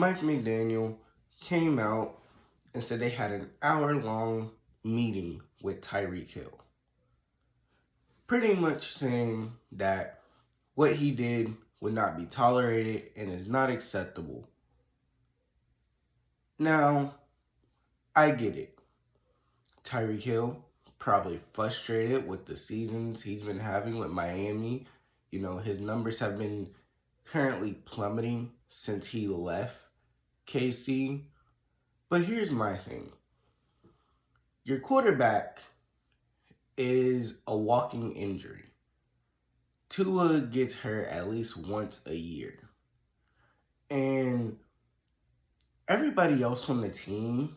Mike McDaniel came out and said they had an hour-long meeting with Tyreek Hill, pretty much saying that what he did would not be tolerated and is not acceptable. Now, I get it. Tyreek Hill probably frustrated with the seasons he's been having with Miami. His numbers have been currently plummeting since he left KC. But here's my thing. Your quarterback is a walking injury. Tua gets hurt at least once a year. And everybody else on the team,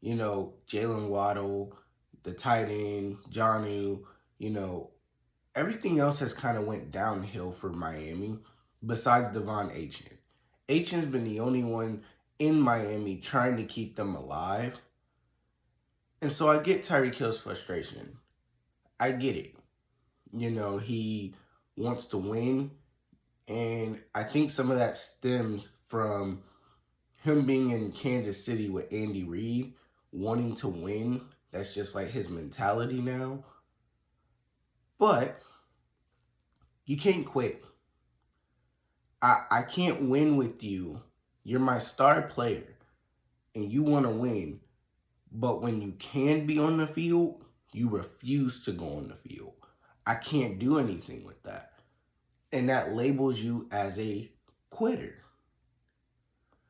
Jalen Waddle, the tight end, Jonnu, everything else has kind of went downhill for Miami besides Devon Achane. Achane's been the only one in Miami trying to keep them alive. And so I get Tyreek Hill's frustration. I get it. He wants to win. And I think some of that stems from him being in Kansas City with Andy Reid, wanting to win. That's just like his mentality now. But you can't quit. I can't win with you. You're my star player. And you want to win. But when you can be on the field, you refuse to go on the field. I can't do anything with that. And that labels you as a quitter.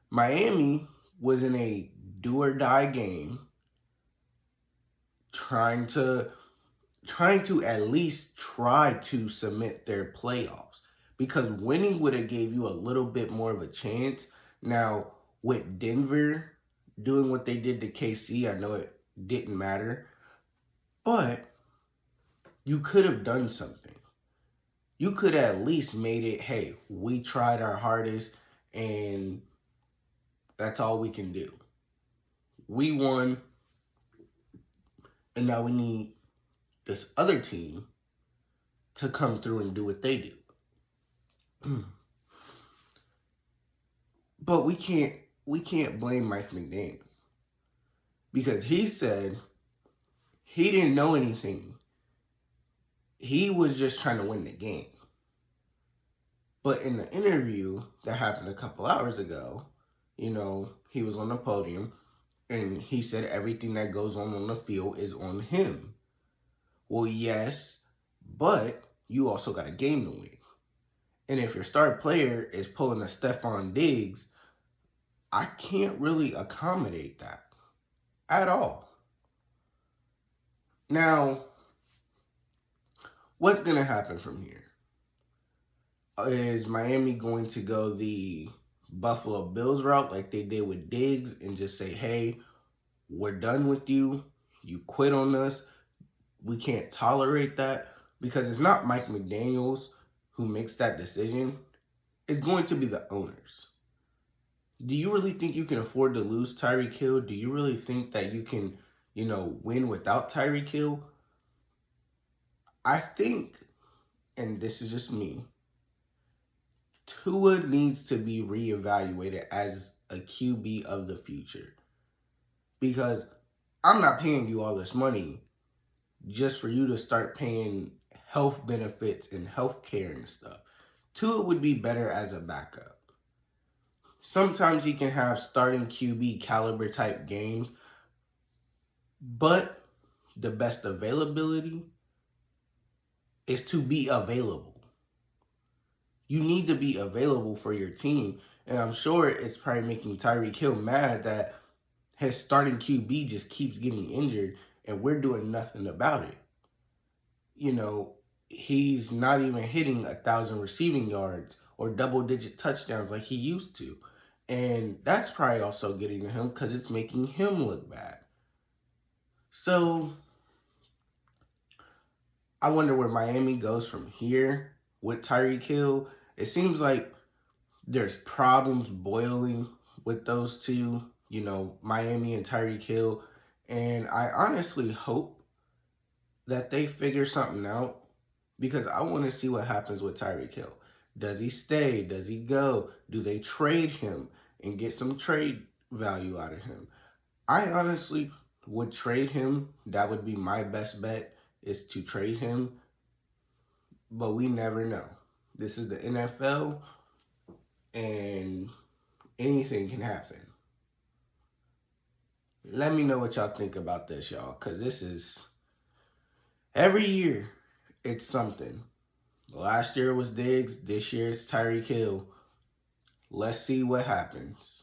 Miami was in a do or die game, trying to at least try to cement their playoffs. Because winning would have gave you a little bit more of a chance. Now, with Denver doing what they did to KC, I know it didn't matter. But you could have done something. You could have at least made it, hey, we tried our hardest and that's all we can do. We won, and now we need this other team to come through and do what they do. But we can't blame Mike McDaniel because he said he didn't know anything. He was just trying to win the game. But in the interview that happened a couple hours ago, he was on the podium and he said everything that goes on the field is on him. Well, yes, but you also got a game to win. And if your star player is pulling a Stephon Diggs, I can't really accommodate that at all. Now, what's going to happen from here? Is Miami going to go the Buffalo Bills route like they did with Diggs and just say, hey, we're done with you. You quit on us. We can't tolerate that? Because it's not Mike McDaniels who makes that decision. It's going to be the owners. Do you really think you can afford to lose Tyreek Hill? Do you really think that you can, win without Tyreek Hill? I think, and this is just me, Tua needs to be reevaluated as a QB of the future. Because I'm not paying you all this money just for you to start paying health benefits and health care and stuff. Tua would be better as a backup. Sometimes he can have starting QB caliber type games, but the best availability is to be available. You need to be available for your team. And I'm sure it's probably making Tyreek Hill mad that his starting QB just keeps getting injured and we're doing nothing about it. He's not even hitting 1,000 receiving yards or double-digit touchdowns like he used to. And that's probably also getting to him because it's making him look bad. So I wonder where Miami goes from here with Tyreek Hill. It seems like there's problems boiling with those two, Miami and Tyreek Hill. And I honestly hope that they figure something out because I want to see what happens with Tyreek Hill. Does he stay? Does he go? Do they trade him? and get some trade value out of him. I honestly would trade him. That would be my best bet, is to trade him, but we never know. This is the NFL, and anything can happen. Let me know what y'all think about this, y'all, because this is every year it's something. Last year was Diggs, this year it's Tyreek Hill. Let's see what happens.